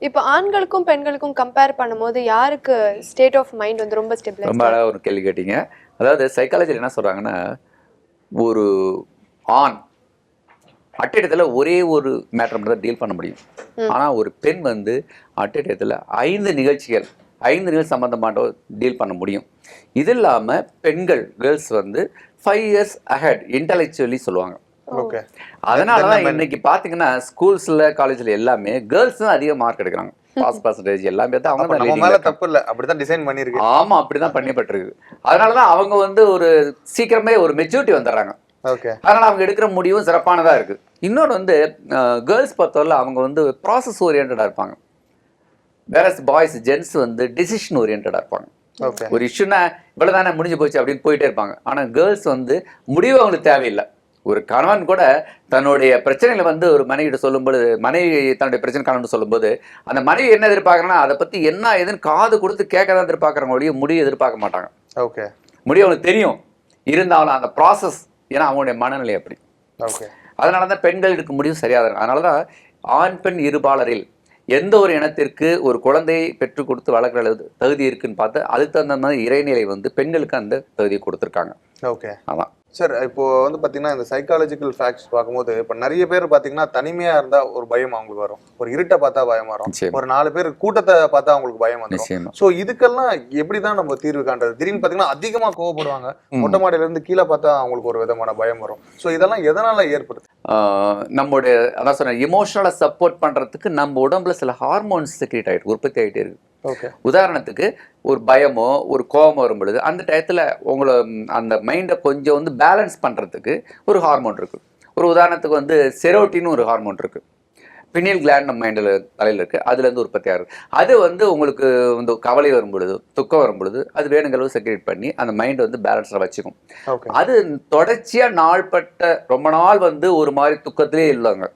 இப்போ ஆண்களுக்கும் பெண்களுக்கும் கம்பேர் பண்ணும்போது யாருக்கு ஸ்டேட் ஆஃப் மைண்ட் வந்து ரொம்ப ரொம்ப ஸ்டெபிலைஸ்டா அழகாக ஒரு கேள்வி கேட்டீங்க. அதாவது சைக்காலஜியில் என்ன சொல்கிறாங்கன்னா, ஒரு ஆண் அட்டிடத்தில் ஒரே ஒரு மேட்டர் மட்டும் தான் டீல் பண்ண முடியும். ஆனால் ஒரு பெண் வந்து அட்டிடத்தில் 5 நிகழ்ச்சிகள் 5 நிகழ்ச்சி சம்மந்தமாட்ட டீல் பண்ண முடியும். இது இல்லாமல் பெண்கள் கேர்ள்ஸ் வந்து 5 இயர்ஸ் அஹெட் இன்டலெக்சுவலி சொல்லுவாங்க. ஓகே. அதனால தான் இன்னைக்கு பார்த்தீங்கன்னா ஸ்கூல்ஸில் காலேஜில் எல்லாமே கேர்ள்ஸ் தான் அதிக மார்க் எடுக்கிறாங்க. பாஸ் பர்சன்டேஜ் எல்லாமே தான் அவங்க நம்ம மேல தப்பு இல்ல, அப்படிதான் டிசைன் பண்ணிருக்கு. ஆமா, அப்படிதான் பண்ணப்பட்டிருக்கு. அதனாலதான் அவங்க வந்து ஒரு சீக்கிரமே ஒரு மெச்சூரிட்டி வந்துடுறாங்க. ஓகே. அதனால அவங்க எடுக்கிற முடிவும் சிறப்பானதா இருக்கு. இன்னொன்று வந்து கேர்ள்ஸ் பொறுத்தவரை அவங்க வந்து ப்ராசஸ் ஓரியன்டா இருப்பாங்க. வேற பாய்ஸ் ஜென்ஸ் வந்து டிசிஷன் ஓரியன்டா இருப்பாங்க. ஓகே. ஒரு இஷ்யூனா இவ்வளவுதானே முடிஞ்சு போச்சு அப்படின்னு போயிட்டே இருப்பாங்க. ஆனா கேர்ள்ஸ் வந்து முடிவு அவங்களுக்கு தேவையில்லை. ஒரு கணவன் கூட தன்னுடைய பிரச்சனைகளை வந்து ஒரு மனைவிட்ட சொல்லும்போது, மனைவி தன்னுடைய பிரச்சனை கணவன் சொல்லும்போது அந்த மனைவி என்ன எதிர்பார்க்கறனா அதை பத்தி என்ன ஏதுன்னு காது கொடுத்து கேட்க தான் எதிர்பார்க்கறவங்க ஒழிய முடிவு எதிர்பார்க்க மாட்டாங்க. ஓகே. முடிவு அவங்களுக்கு தெரியும், இருந்தாலும் அந்த ப்ராசஸ், ஏன்னா அவங்களுடைய மனநிலை அப்படி. ஓகே. அதனால தான் பெண்கள் எடுக்க முடியும் சரியாக இருக்கும். அதனால தான் ஆண் பெண் இருபாலரில் எந்த ஒரு இனத்திற்கு ஒரு குழந்தையை பெற்றுக் கொடுத்து வளர்க்குற அளவு தகுதி இருக்குன்னு பார்த்து அதுக்கு தகுந்த மாதிரி இறைநிலை வந்து பெண்களுக்கு அந்த தகுதியை கொடுத்துருக்காங்க. ஓகே. அதான் சார், இப்போ வந்து பார்த்தீங்கன்னா இந்த சைக்காலஜிக்கல் ஃபேக்ட்ஸ் பார்க்கும்போது இப்போ நிறைய பேர் பார்த்தீங்கன்னா தனிமையாக இருந்தால் ஒரு பயம் அவங்களுக்கு வரும், ஒரு இருட்டை பார்த்தா பயம் வரும், ஒரு 4 பேர் கூட்டத்தை பார்த்தா அவங்களுக்கு பயம் வந்துடும். ஸோ இதுக்கெல்லாம் எப்படி தான் நம்ம தீர்வு காண்றது? திடீர்னு பார்த்தீங்கன்னா அதிகமாக கோவப்படுவாங்க, மொட்டை மாடியிலேருந்து கீழே பார்த்தா அவங்களுக்கு ஒரு விதமான பயம் வரும். ஸோ இதெல்லாம் எதனால் ஏற்படுது? நம்மளுடைய அதான் சொன்ன இமோஷனலாக சப்போர்ட் பண்ணுறதுக்கு நம்ம உடம்புல சில ஹார்மோன்ஸ் செக்ரேட் ஆகிட்டு உற்பத்தி ஆகிட்டே இருக்கு. ஓகே. உதாரணத்துக்கு ஒரு பயமோ ஒரு கோபமோ வரும் பொழுது அந்த டயத்தில் உங்களை அந்த மைண்டை கொஞ்சம் வந்து பேலன்ஸ் பண்ணுறதுக்கு ஒரு ஹார்மோன் இருக்குது. ஒரு உதாரணத்துக்கு வந்து செரோட்டின்னு ஒரு ஹார்மோன் இருக்குது. பினியல் கிளாண்ட் நம்ம மைண்டில் தலையில் இருக்குது, அதுலேருந்து உற்பத்தி ஆகுது. அது வந்து உங்களுக்கு வந்து கவலை வரும் பொழுது துக்கம் வரும் பொழுது அது வேணுங்களவு செக்ரேட் பண்ணி அந்த மைண்டை வந்து பேலன்ஸாக வச்சுக்கும். அது தொடர்ச்சியாக நாள்பட்ட ரொம்ப நாள் வந்து ஒரு மாதிரி துக்கத்திலே இல்லைங்க,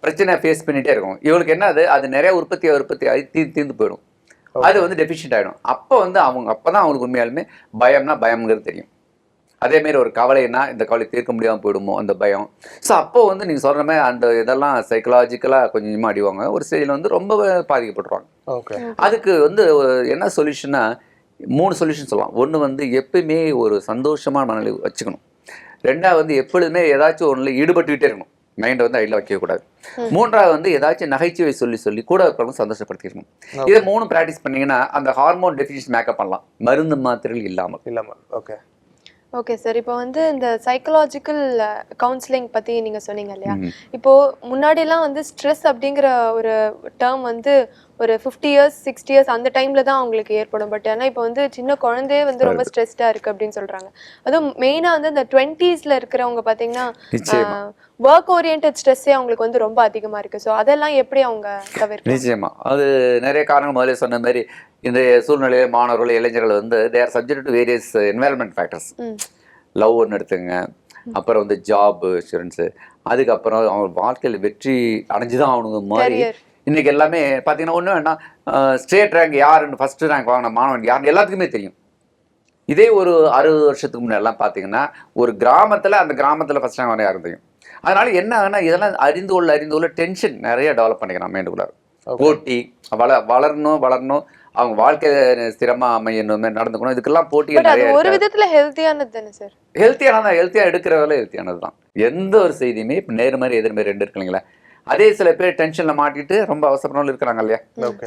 பிரச்சனை ஃபேஸ் பண்ணிகிட்டே இருக்கும். இவங்களுக்கு என்னது அது நிறைய உற்பத்தி ஆகி தீர்ந்து போயிடும். அது வந்து டெஃபிஷியன்ட் ஆகிடும். அப்போ வந்து அப்போ தான் அவங்களுக்கு உண்மையாலுமே பயம்னா பயம்ங்கிறது தெரியும். அதேமாரி ஒரு கவலைன்னா இந்த கவலை தீர்க்க முடியாமல் போயிடுமோ அந்த பயம். ஸோ அப்போ வந்து நீங்கள் சொல்கிற மாதிரி அந்த இதெல்லாம் சைக்கலாஜிக்கலாக கொஞ்சமாக அடிவாங்க. ஒரு ஸ்டேஜில் வந்து ரொம்ப பாதிக்கப்பட்டுருவாங்க. ஓகே. அதுக்கு வந்து என்ன சொல்யூஷன்னா 3 சொல்யூஷன் சொல்லலாம். ஒன்று வந்து எப்பயுமே ஒரு சந்தோஷமான மனநிலை வச்சுக்கணும். 2வது வந்து எப்பொழுதுமே ஏதாச்சும் ஒன்றில் ஈடுபட்டுக்கிட்டே இருக்கணும், மைண்டை வந்து ஐடில் வைக்கக்கூடாது. 3வது வந்து ஏதாச்சும் நகைச்சுவை சொல்லி கூட இருக்கிறவங்க சந்தோஷப்படுத்திக்கணும். இதை 3 ப்ராக்டிஸ் பண்ணீங்கன்னா அந்த ஹார்மோன் டெஃபிஷியன்சி மேக்கப் பண்ணலாம், மருந்து மாத்திரைகள் இல்லாமல். ஓகே. ஓகே சார், இப்போ வந்து இந்த சைக்கலாஜிக்கல் கவுன்சிலிங் பற்றி நீங்கள் சொன்னீங்க இல்லையா? இப்போது முன்னாடிலாம் வந்து ஸ்ட்ரெஸ் அப்படிங்கிற ஒரு டேர்ம் வந்து ஒரு 50 இயர்ஸ் 60 இயர்ஸ் அந்த டைமில் தான் அவங்களுக்கு ஏற்படும். பட் ஆனால் இப்போ வந்து சின்ன குழந்தையே வந்து ரொம்ப ஸ்ட்ரெஸ்டாக இருக்குது அப்படின்னு சொல்கிறாங்க. அதுவும் மெயினாக வந்து இந்த 20ஸ்ல இருக்கிறவங்க பார்த்தீங்கன்னா ஒர்க் ஓரியன்ட் ஸ்ட்ரெஸ்ஸே அவங்களுக்கு வந்து ரொம்ப அதிகமாக இருக்குது. ஸோ அதெல்லாம் எப்படி அவங்க தவிர்க்க? நிச்சயமாக அது நிறைய காரணங்கள் முதலே சொன்ன மாதிரி இந்த சூழ்நிலையில் மாணவர்கள் இளைஞர்கள் வந்து they are subject to various environment factors. Love ஒன்று எடுத்துங்க, அப்புறம் வந்து ஜாப் இன்சூரன்ஸு, அதுக்கப்புறம் அவங்க வாழ்க்கையில் வெற்றி அடைஞ்சுதான் அவனுங்க மாதிரி இன்னைக்கு எல்லாமே பார்த்தீங்கன்னா ஒன்றும் வேண்டாம், ஸ்டேட் ரேங்க் யாருன்னு ஃபர்ஸ்ட் ரேங்க் வாங்கின மாணவன் யாருன்னு எல்லாத்துக்குமே தெரியும். இதே ஒரு 60 வருஷத்துக்கு முன்னெல்லாம் பார்த்தீங்கன்னா ஒரு கிராமத்தில் அந்த கிராமத்தில் ஃபர்ஸ்ட் ரேங்க் வாங்க யாரும் தெரியும். அதனால என்ன ஆகுனா இதெல்லாம் அறிந்து கொள்ள டென்ஷன் நிறைய டெவலப் பண்ணிக்கிறான் மைண்டுக்குள்ளார. போட்டி வளரணும், அவங்க வாழ்க்கையில ஸ்திரமா அமையணும், நடந்துக்கணும், இதுக்கெல்லாம் போட்டி ஒரு விதத்துல ஹெல்த்தியானது தானே சார்? ஹெல்த்தியா எடுக்கிற வேலை ஹெல்த்தியானது தான். எந்த ஒரு செய்தியுமே இப்போ நேர்மறை எதிர்மறை 2 இருக்கு இல்லைங்களா? அதே சில பேர் டென்ஷன்ல மாட்டிட்டு ரொம்ப அவசரப்படணும் இருக்கிறாங்க இல்லையா?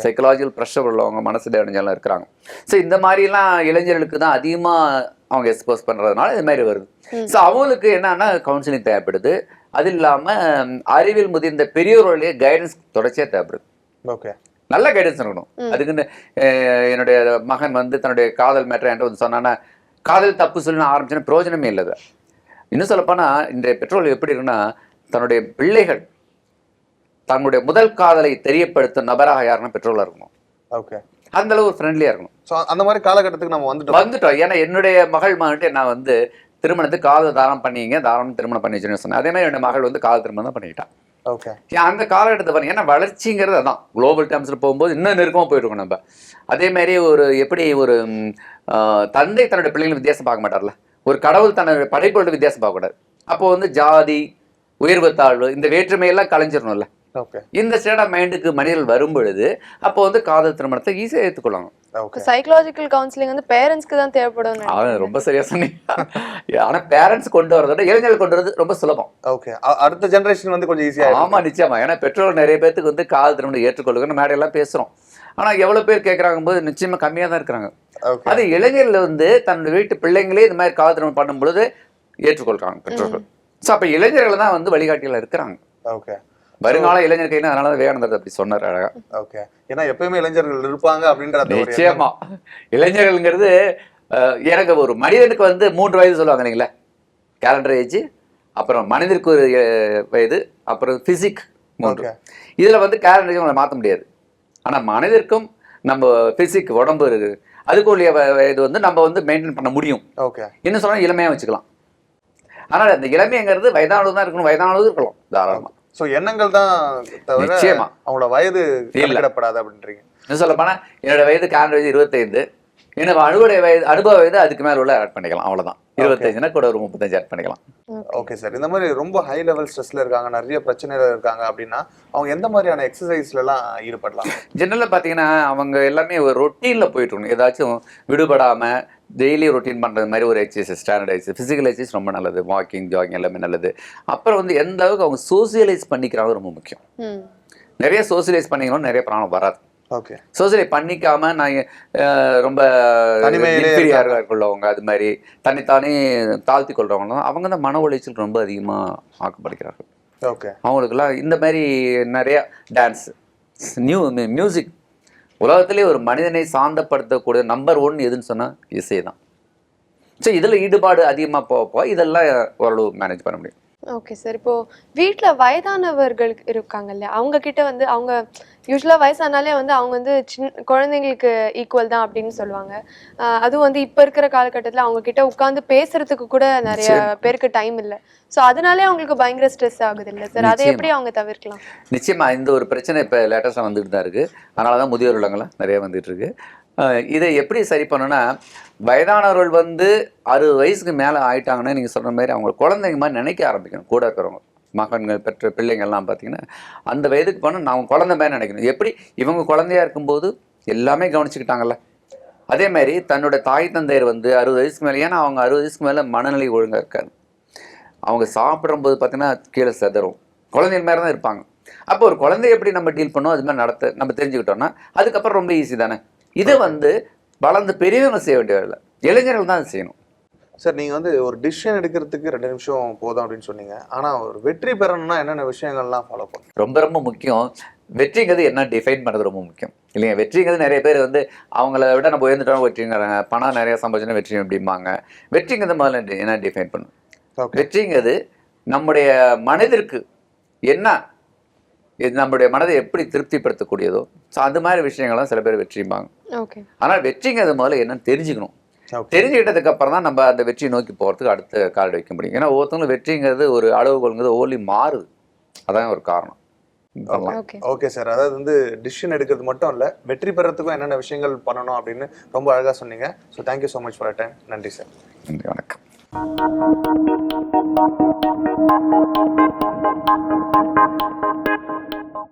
சைக்கலாஜிக்கல் ப்ரெஷர் உள்ளவங்க, மனசு அடைஞ்சாலும் இருக்கிறாங்க. ஸோ இந்த மாதிரிலாம் இளைஞர்களுக்கு தான் அதிகமாக அவங்க எக்ஸ்போஸ் பண்ணுறதுனால இது மாதிரி வருது. ஸோ அவங்களுக்கு என்னன்னா கவுன்சிலிங் தேவைப்படுது. அது இல்லாமல் அறிவில் முதிர்ந்த பெரியோர்களுடைய கைடன்ஸ் தொடர்ச்சியாக தேவைப்படுது. ஓகே. நல்ல கைடன்ஸ் இருக்கணும். அதுக்குன்னு என்னுடைய மகன் வந்து தன்னுடைய காதல் மேட்டர் என்கிட்ட வந்து சொன்னான்னா காதல் தப்பு சொல்லி ஆரம்பிச்சேன்னா பிரயோஜனமே இல்லை. இன்னும் சொல்லப்போனால் இன்றைய பெற்றோர்கள் எப்படி இருக்குன்னா தன்னுடைய பிள்ளைகள் தன்னுடைய முதல் காதலை தெரியப்படுத்தும் நபராக யாருன்னா பெற்றோர்களாக இருக்கணும். ஓகே. அந்த அளவு ஃப்ரெண்ட்லியாக இருக்கணும். ஸோ அந்த மாதிரி காலகட்டத்துக்கு நம்ம வந்துட்டோம். ஏன்னா என்னுடைய மகள் மகன்ட்டு நான் வந்து திருமணத்துக்கு காதல் தாரம் பண்ணிங்க, தாரம் திருமணம் பண்ணி வச்சுன்னு சொன்னேன். அதே மாதிரி என்னுடைய மகள் வந்து காதல் திருமணம் தான் பண்ணிக்கிட்டான். ஓகே. அந்த காலகட்டத்தை பாருங்க, ஏன்னா வளர்ச்சிங்கிறது அதான் குளோபல் டேர்ம்ஸில் போகும்போது இன்னும் நெருக்கமாக போயிட்டுருக்கோம் நம்ம. அதேமாதிரி ஒரு எப்படி ஒரு தந்தை தன்னுடைய பிள்ளைங்களை வித்தியாசம் பார்க்க மாட்டார்ல, ஒரு கடவுள் தன்னுடைய படைப்பொருள் வித்தியாசம் பார்க்கக்கூடாது. அப்போ வந்து ஜாதி உயர்வு தாழ்வு இந்த வேற்றுமையெல்லாம் கலைஞ்சிடணும்ல. இந்த ஸ்டேட் ஆஃப் மைண்டுக்கு மனிதர்கள் வரும் பொழுது அப்போ வந்து காதல் திருமணத்தை ஈஸியாக ஏற்றுக்கொள்ளாங்க. சைக்காலஜிக்கல் கவுன்சிலிங் வந்து பேரண்ட்ஸ்க்கு தான் தேவைப்படும். ரொம்ப சரியா சொன்னீங்க. ஆனா பேரண்ட்ஸ் கொண்டு வரதோட இளைஞர்கள் கொண்டு வரது ரொம்ப சுலபம். அடுத்த ஜெனரேஷன் வந்து கொஞ்சம் ஈஸியா. ஆமா, நிச்சயமா. ஏன்னா பெற்றோர்கள் நிறைய பேருக்கு வந்து காதல் திருமணம் ஏற்றுக்கொள்ளுங்க மேடையெல்லாம் பேசுறோம். ஆனா எவ்வளவு பேர் கேட்கறாங்க போது நிச்சயமா கம்மியா தான் இருக்கிறாங்க. அது இளைஞர்கள் வந்து தன்னுடைய வீட்டு பிள்ளைங்களே இந்த மாதிரி காதல் திருமணம் பண்ணும் பொழுது ஏற்றுக்கொள்றாங்க பெற்றோர்கள். ஸோ அப்ப இளைஞர்கள் தான் வந்து வழிகாட்டிகள் இருக்கிறாங்க. வருங்கால இளைஞர் கையில அதனால விவேகானந்தர் அப்படி சொன்னார் அழகா. ஏன்னா எப்பயுமே இளைஞர்கள் இருப்பாங்க அப்படின்றது. நிச்சயமா. இளைஞர்கள்ங்கிறது எனக்கு ஒரு மனிதனுக்கு வந்து 3 வயது சொல்லுவாங்க இல்லைங்களா, கேலண்டர் ஏஜ், அப்புறம் மனிதனுக்கு ஒரு வயது, அப்புறம் பிசிக் 3. இதுல வந்து கேலண்டர் உங்களை மாற்ற முடியாது. ஆனா மனிதருக்கும் நம்ம பிசிக் உடம்பு இருக்கு, அதுக்குரிய வயது வந்து நம்ம வந்து மெயின்டைன் பண்ண முடியும். என்ன சொன்னா இளமையா வச்சுக்கலாம். ஆனால் அந்த இளமைங்கிறது வயதானது தான் இருக்கணும், வயதானது இருக்கலாம் தாராளமா. ஸோ எண்ணங்கள் தான் தவிர நிச்சயமா அவங்களோட வயது கணக்கிடப்படாது அப்படின்றீங்க. என்ன சொல்ல போனா என்னோட வயது கேலண்டர் வயது 25, என்னோட அனுபவ வயது அதுக்கு மேல உள்ள ஆட் பண்ணிக்கலாம். அவ்வளவுதான். 25னா கூட ஒரு 35 ஆட் பண்ணிக்கலாம். Okay sir. இந்த மாதிரி ரொம்ப ஹை லெவல் ஸ்ட்ரெஸ்ல இருக்காங்க, நிறைய பிரச்சனைகள் இருக்காங்க அப்படின்னா அவங்க எந்த மாதிரியான எக்ஸசைஸ்ல எல்லாம் ஈடுபடலாம்? ஜெனரலா பாத்தீங்கன்னா அவங்க எல்லாமே ஒரு ரொட்டீன்ல போயிட்டு இருக்கணும். ஏதாச்சும் விடுபடாம டெய்லி ரொட்டீன் பண்ணுறது மாதிரி ஒரு exercise, standard exercise, physical exercise ரொம்ப நல்லது. வாக்கிங், ஜாகிங் எல்லாமே நல்லது. அப்புறம் வந்து எந்த அளவுக்கு அவங்க சோசியலைஸ் பண்ணிக்கிறாங்க ரொம்ப முக்கியம். நிறைய சோசியலைஸ் பண்ணிக்கணும், நிறைய ப்ராப்ளம் வராது. சோசியலைஸ் பண்ணிக்காம நான் ரொம்ப உள்ளவங்க, அது மாதிரி தன்னைத்தானே தாழ்த்தி கொள்றவங்க, அவங்க தான் மன உளைச்சல் ரொம்ப அதிகமாக ஆக்கப்படுகிறார்கள். அவங்களுக்குலாம் இந்த மாதிரி நிறைய டான்ஸ், மியூசிக், உலகத்திலே ஒரு மனிதனை சாந்தப்படுத்தக்கூடிய நம்பர் 1 எதுன்னு சொன்னால் இசை தான். ஸோ இதில் ஈடுபாடு அதிகமாக போக இதெல்லாம் ஓரளவு மேனேஜ் பண்ண முடியும். Okay sir. இப்போ வீட்டில் வயதானவர்கள் இருக்காங்க இல்லையா, அவங்க கிட்ட வந்து அவங்க யூஸ்வலாக வயசானாலே வந்து அவங்க வந்து குழந்தைங்களுக்கு ஈக்குவல் தான் அப்படின்னு சொல்லுவாங்க. அதுவும் வந்து இப்போ இருக்கிற காலகட்டத்தில் அவங்க கிட்ட உட்காந்து பேசுறதுக்கு கூட நிறைய பேருக்கு டைம் இல்லை. ஸோ அதனாலே அவங்களுக்கு பயங்கர ஸ்ட்ரெஸ் ஆகுது இல்லை சார், அதை எப்படி அவங்க தவிர்க்கலாம்? நிச்சயமா இந்த ஒரு பிரச்சனை இப்போ லேட்டஸ்டாக வந்துட்டு தான் இருக்குது. அதனால தான் முதியோர் இல்லங்கள்லாம் நிறைய வந்துட்டு இருக்கு. இதை எப்படி சரி பண்ணணும்னா, வயதானவர்கள் வந்து 60 வயசுக்கு மேலே ஆயிட்டாங்கன்னா நீங்கள் சொல்கிற மாதிரி அவங்க குழந்தைங்க மாதிரி நினைக்க ஆரம்பிக்கணும். கூட இருக்கிறவங்க மகன்கள் பெற்ற பிள்ளைங்கள்லாம் பார்த்தீங்கன்னா அந்த வயதுக்கு போனால் நான் குழந்தை மாதிரி நினைக்கணும். எப்படி இவங்க குழந்தையா இருக்கும்போது எல்லாமே கவனிச்சுக்கிட்டாங்கல்ல, அதே மாதிரி தன்னோட தாய் தந்தையர் வந்து 60 வயசுக்கு மேலே, ஏன்னா அவங்க 60 வயசுக்கு மேலே மனநிலை ஒழுங்காக இருக்காது. அவங்க சாப்பிடும்போது பார்த்தீங்கன்னா கீழே செதறும், குழந்தைங்க மாதிரி தான் இருப்பாங்க. அப்போ ஒரு குழந்தைய எப்படி நம்ம டீல் பண்ணோம் அது மாதிரி நடத்த நம்ம தெரிஞ்சுக்கிட்டோம்னா அதுக்கப்புறம் ரொம்ப ஈஸி தானே. இதை வந்து வளர்ந்து பெரியவங்க செய்ய வேண்டிய இல்லை, இளைஞர்கள் தான் செய்யணும். சார் நீங்கள் வந்து ஒரு டிசிஷன் எடுக்கிறதுக்கு 2 நிமிஷம் போதும் அப்படின்னு சொன்னீங்க. ஆனால் ஒரு வெற்றி பெறணும்னா என்னென்ன விஷயங்கள்லாம் ஃபாலோ பண்ணணும்? ரொம்ப ரொம்ப முக்கியம். வெற்றிங்கிறது என்ன டிஃபைன் பண்ணுறது ரொம்ப முக்கியம் இல்லைங்க. வெற்றிங்கிறது நிறைய பேர் வந்து அவங்கள விட நம்ம உயர்ந்துட்டோம் வெற்றிங்கிறாங்க, பணம் நிறைய சம்பாதிச்சோன்னா வெற்றி அப்படிம்பாங்க. வெற்றிங்கிறது முதல்ல என்ன டிஃபைன் பண்ணும்? வெற்றிங்கிறது நம்முடைய மனதிற்கு என்ன, நம்முடைய மனதை எப்படி திருப்திப்படுத்தக்கூடியதோ, ஸோ அது மாதிரி விஷயங்கள்லாம் சில பேர் வெற்றிம்பாங்க. ஆனால் வெற்றிங்கிறது முதல்ல என்னன்னு தெரிஞ்சுக்கணும். தெரிஞ்சுக்கிட்டதுக்கு அப்புறம் தான் நம்ம அந்த வெற்றியை நோக்கி போகிறதுக்கு அடுத்த கால் வைக்க முடியும். ஏன்னா ஒவ்வொருத்தவங்களும் வெற்றிங்கிறது ஒரு அளவுகோல்ங்கிறது ஓலி மாறுது, அதான் ஒரு காரணம். Okay sir. அதாவது வந்து டிசிஷன் எடுக்கிறது மட்டும் இல்லை, வெற்றி பெறத்துக்கும் என்னென்ன விஷயங்கள் பண்ணணும் அப்படின்னு ரொம்ப அழகாக சொன்னீங்க. So thank you so much for time. நன்றி சார். நன்றி, வணக்கம்.